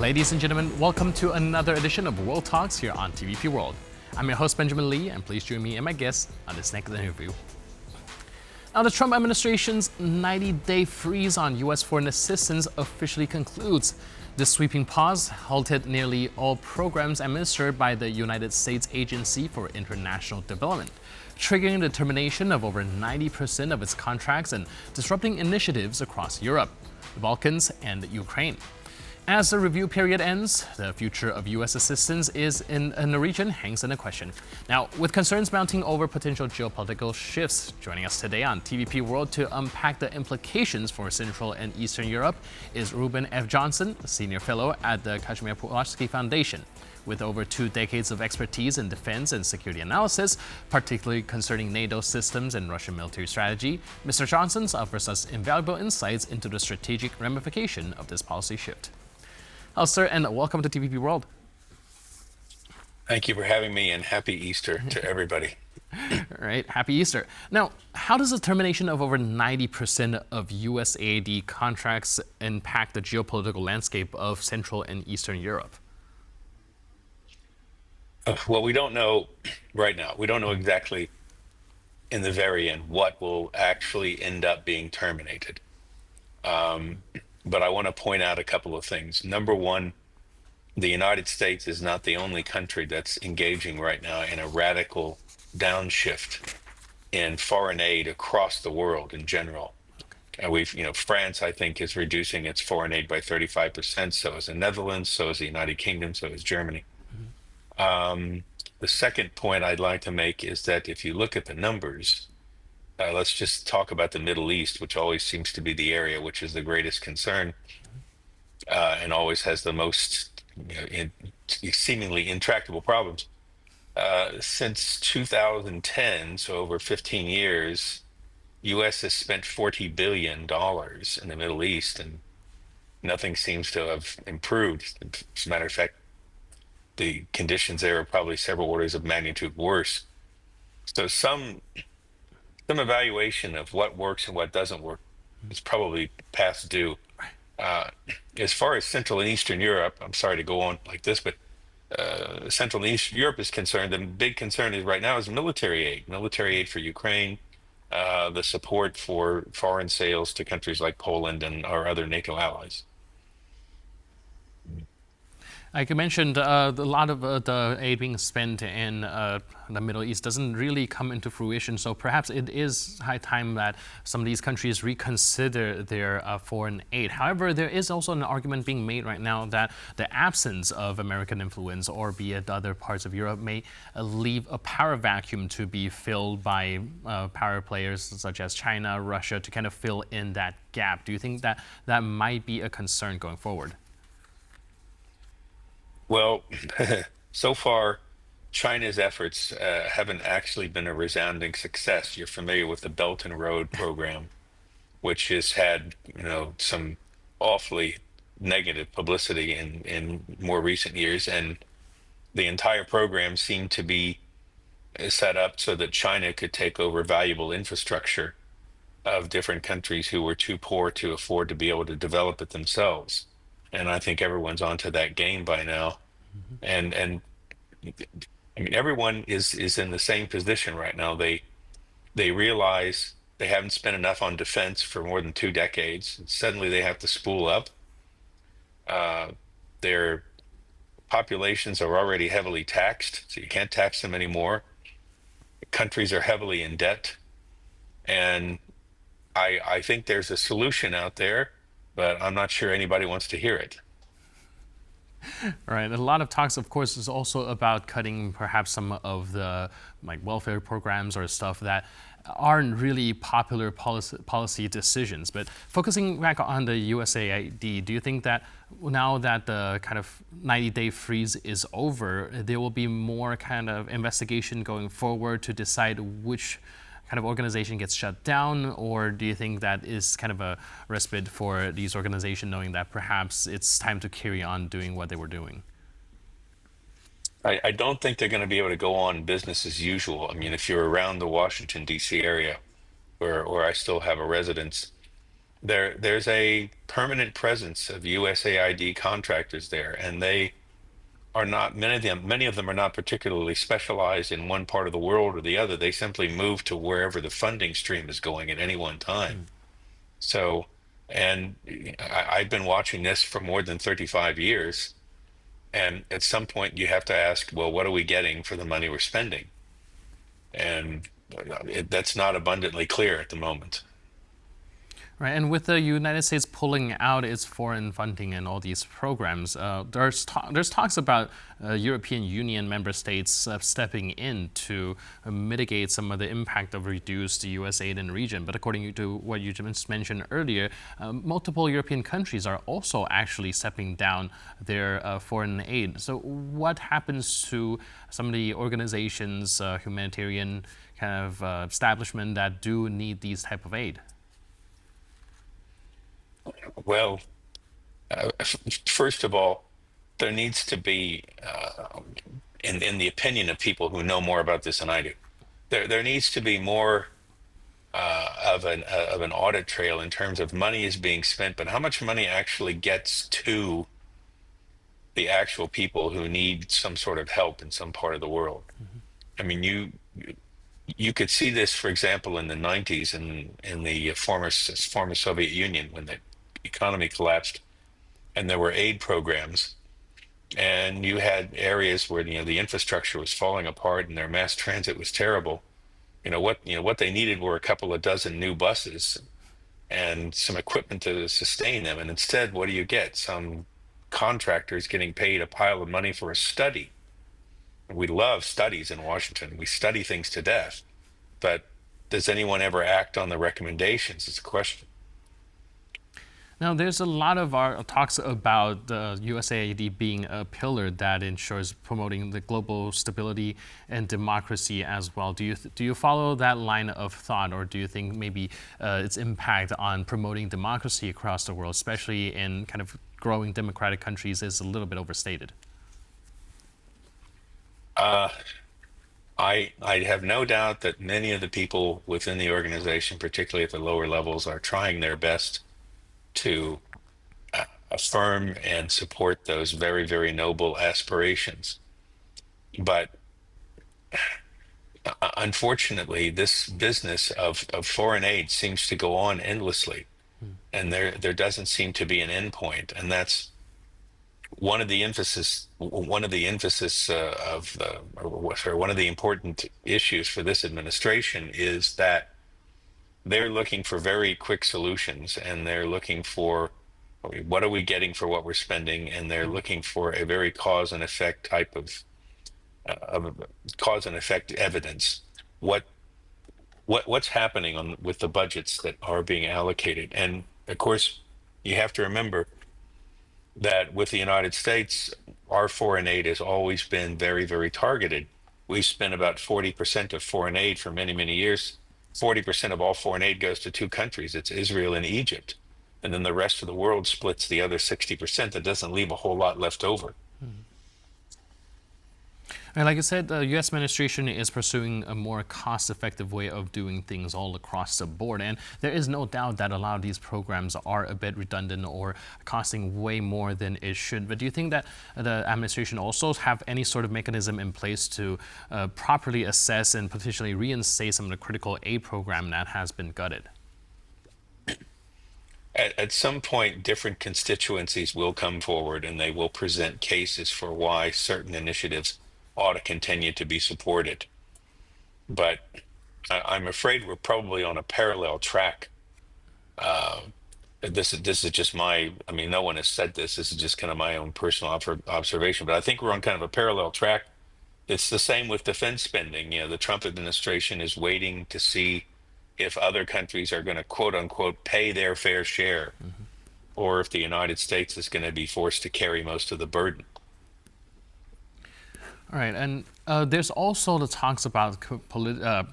Ladies and gentlemen, welcome to another edition of World Talks here on TVP World. I'm your host, Benjamin Lee, and please join me and my guests on this next interview. Now, the Trump administration's 90-day freeze on U.S. foreign assistance officially concludes. This sweeping pause halted nearly all programs administered by the United States Agency for International Development, triggering the termination of over 90% of its contracts and disrupting initiatives across Europe, the Balkans, and Ukraine. As the review period ends, the future of U.S. assistance in the region hangs in a question. Now, with concerns mounting over potential geopolitical shifts, joining us today on TVP World to unpack the implications for Central and Eastern Europe is Reuben F. Johnson, Senior Fellow at the Kazimierz Pulaski Foundation. With over 2 decades of expertise in defense and security analysis, particularly concerning NATO systems and Russian military strategy, Mr. Johnson offers us invaluable insights into the strategic ramification of this policy shift. Hello, sir, and welcome to TVP World. Thank you for having me, and happy Easter to everybody. All right, happy Easter. Now, how does the termination of over 90% of USAID contracts impact the geopolitical landscape of Central and Eastern Europe? Well, we don't know right now. We don't know exactly in the very end what will actually end up being terminated. But I want to point out a couple of things. Number one, the United States is not the only country that's engaging right now in a radical downshift in foreign aid across the world in general. France, I think, is reducing its foreign aid by 35%. So is the Netherlands, so is the United Kingdom, so is Germany. The second point I'd like to make is that if you look at the numbers, let's just talk about the Middle East, which always seems to be the area which is the greatest concern and always has the most seemingly intractable problems. Since 2010, so over 15 years, U.S. has spent $40 billion in the Middle East, and nothing seems to have improved. As a matter of fact, the conditions there are probably several orders of magnitude worse. So some evaluation of what works and what doesn't work is probably past due. As far as Central and Eastern Europe, I'm sorry to go on like this, but Central and Eastern Europe is concerned. The big concern is right now is military aid for Ukraine, the support for foreign sales to countries like Poland and our other NATO allies. Like you mentioned, a lot of the aid being spent in the Middle East doesn't really come into fruition. So perhaps it is high time that some of these countries reconsider their foreign aid. However, there is also an argument being made right now that the absence of American influence, or be it other parts of Europe, may leave a power vacuum to be filled by power players such as China, Russia, to kind of fill in that gap. Do you think that that might be a concern going forward? Well, so far, China's efforts haven't actually been a resounding success. You're familiar with the Belt and Road program, which has had, some awfully negative publicity in more recent years, and the entire program seemed to be set up so that China could take over valuable infrastructure of different countries who were too poor to afford to be able to develop it themselves. And I think everyone's onto that game by now. And I mean, everyone is in the same position right now. They realize they haven't spent enough on defense for more than 2 decades. And suddenly they have to spool up. Their populations are already heavily taxed, so you can't tax them anymore. Countries are heavily in debt. And I think there's a solution out there, but I'm not sure anybody wants to hear it. Right. A lot of talks, of course, is also about cutting perhaps some of the welfare programs or stuff that aren't really popular policy decisions. But focusing back on the USAID, do you think that now that the kind of 90-day freeze is over, there will be more kind of investigation going forward to decide which kind of organization gets shut down, or do you think that is kind of a respite for these organizations knowing that perhaps it's time to carry on doing what they were doing? I don't think they're going to be able to go on business as usual. I mean, if you're around the Washington, D.C. area, where I still have a residence, there's a permanent presence of USAID contractors there, and they are not many of them are not particularly specialized in one part of the world or the other. They simply move to wherever the funding stream is going at any one time. So, and I've been watching this for more than 35 years. And at some point, you have to ask, well, what are we getting for the money we're spending? And that's not abundantly clear at the moment. Right, and with the United States pulling out its foreign funding and all these programs, there's talks about European Union member states stepping in to mitigate some of the impact of reduced U.S. aid in the region. But according to what you just mentioned earlier, multiple European countries are also actually stepping down their foreign aid. So what happens to some of the organizations, humanitarian kind of establishment that do need these type of aid? Well, first of all, there needs to be, in the opinion of people who know more about this than I do, there needs to be more of an audit trail in terms of money is being spent, but how much money actually gets to the actual people who need some sort of help in some part of the world. I mean, you could see this, for example, in the 90s in the former Soviet Union when the economy collapsed and there were aid programs and you had areas where the infrastructure was falling apart and their mass transit was terrible. What they needed were a couple of dozen new buses and some equipment to sustain them. And instead, what do you get? Some contractors getting paid a pile of money for a study. We love studies in Washington. We study things to death. But does anyone ever act on the recommendations? It's a question. Now, there's a lot of our talks about the USAID being a pillar that ensures promoting the global stability and democracy as well. Do you follow that line of thought, or do you think maybe its impact on promoting democracy across the world, especially in kind of growing democratic countries, is a little bit overstated? Uh, I have no doubt that many of the people within the organization, particularly at the lower levels, are trying their best to affirm and support those very, very noble aspirations. But unfortunately, this business of foreign aid seems to go on endlessly, and there doesn't seem to be an end point, and that's one of the emphasis of the or one of the important issues for this administration is that they're looking for very quick solutions, and they're looking for what are we getting for what we're spending, and they're looking for a very cause and effect type of cause and effect evidence. What what's happening with the budgets that are being allocated? And of course, you have to remember that with the United States, our foreign aid has always been very, very targeted. We've spent about 40% of foreign aid for many, many years. 40% of all foreign aid goes to two countries. It's Israel and Egypt. And then the rest of the world splits the other 60%. That doesn't leave a whole lot left over. And like I said, the U.S. administration is pursuing a more cost-effective way of doing things all across the board. And there is no doubt that a lot of these programs are a bit redundant or costing way more than it should. But do you think that the administration also have any sort of mechanism in place to properly assess and potentially reinstate some of the critical aid program that has been gutted? At some point, different constituencies will come forward and they will present cases for why certain initiatives ought to continue to be supported. But I'm afraid we're probably on a parallel track. Uh, this is just I mean, no one has said this. This is just kind of my own personal observation. But I think we're on kind of a parallel track. It's the same with defense spending. The Trump administration is waiting to see if other countries are going to quote unquote pay their fair share, or if the United States is going to be forced to carry most of the burden. All right, and there's also the talks about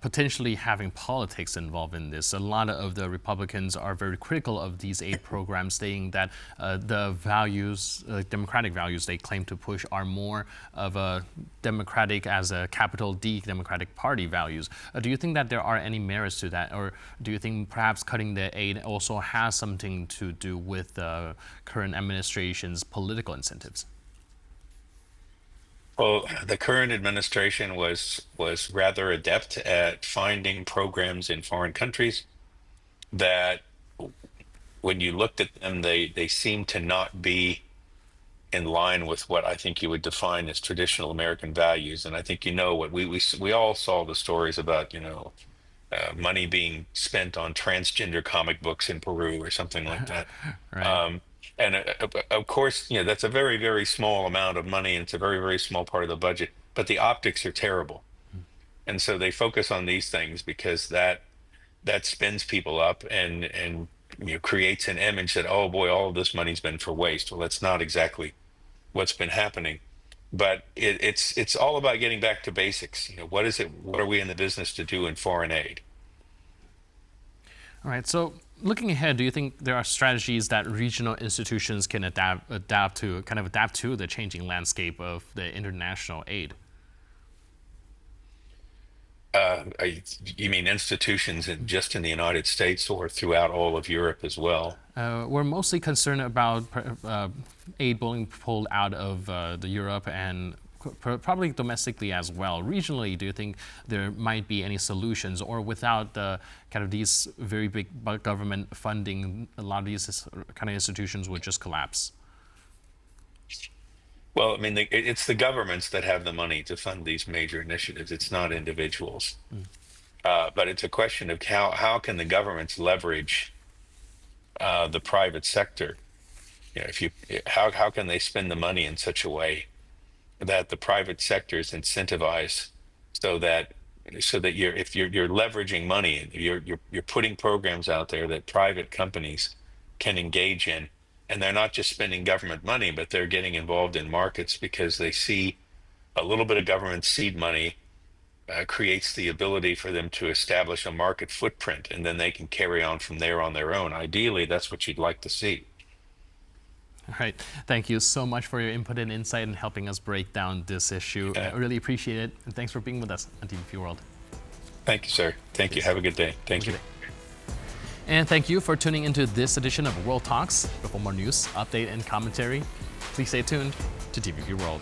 potentially having politics involved in this. A lot of the Republicans are very critical of these aid programs, saying that the values, democratic values they claim to push, are more of a democratic, as a capital D, Democratic Party values. Do you think that there are any merits to that, or do you think perhaps cutting the aid also has something to do with the current administration's political incentives? Well, the current administration was rather adept at finding programs in foreign countries that, when you looked at them, they seemed to not be in line with what I think you would define as traditional American values. And I think what we all saw the stories about, money being spent on transgender comic books in Peru or something like that. Right. And of course, that's a very, very small amount of money, and it's a very, very small part of the budget. But the optics are terrible, and so they focus on these things because that spins people up and creates an image that, oh boy, all of this money's been for waste. Well, that's not exactly what's been happening. But it's all about getting back to basics. What is it? What are we in the business to do in foreign aid? All right. So, looking ahead, do you think there are strategies that regional institutions can adapt to the changing landscape of the international aid? You mean institutions just in the United States or throughout all of Europe as well? We're mostly concerned about aid being pulled out of the Europe and probably domestically as well. Regionally, do you think there might be any solutions, or without the kind of these very big government funding, a lot of these kind of institutions would just collapse? Well, I mean, it's the governments that have the money to fund these major initiatives. It's not individuals. But it's a question of how can the governments leverage the private sector? If you how can they spend the money in such a way that the private sector is incentivized, so that if you're leveraging money, you're putting programs out there that private companies can engage in, and they're not just spending government money, but they're getting involved in markets because they see a little bit of government seed money creates the ability for them to establish a market footprint, and then they can carry on from there on their own. Ideally, that's what you'd like to see. All right. Thank you so much for your input and insight and helping us break down this issue. I really appreciate it. And thanks for being with us on TVP World. Thank you, sir. Thank you. Have a good day. Thank you. And thank you for tuning into this edition of World Talks. For more news, update, and commentary, please stay tuned to TVP World.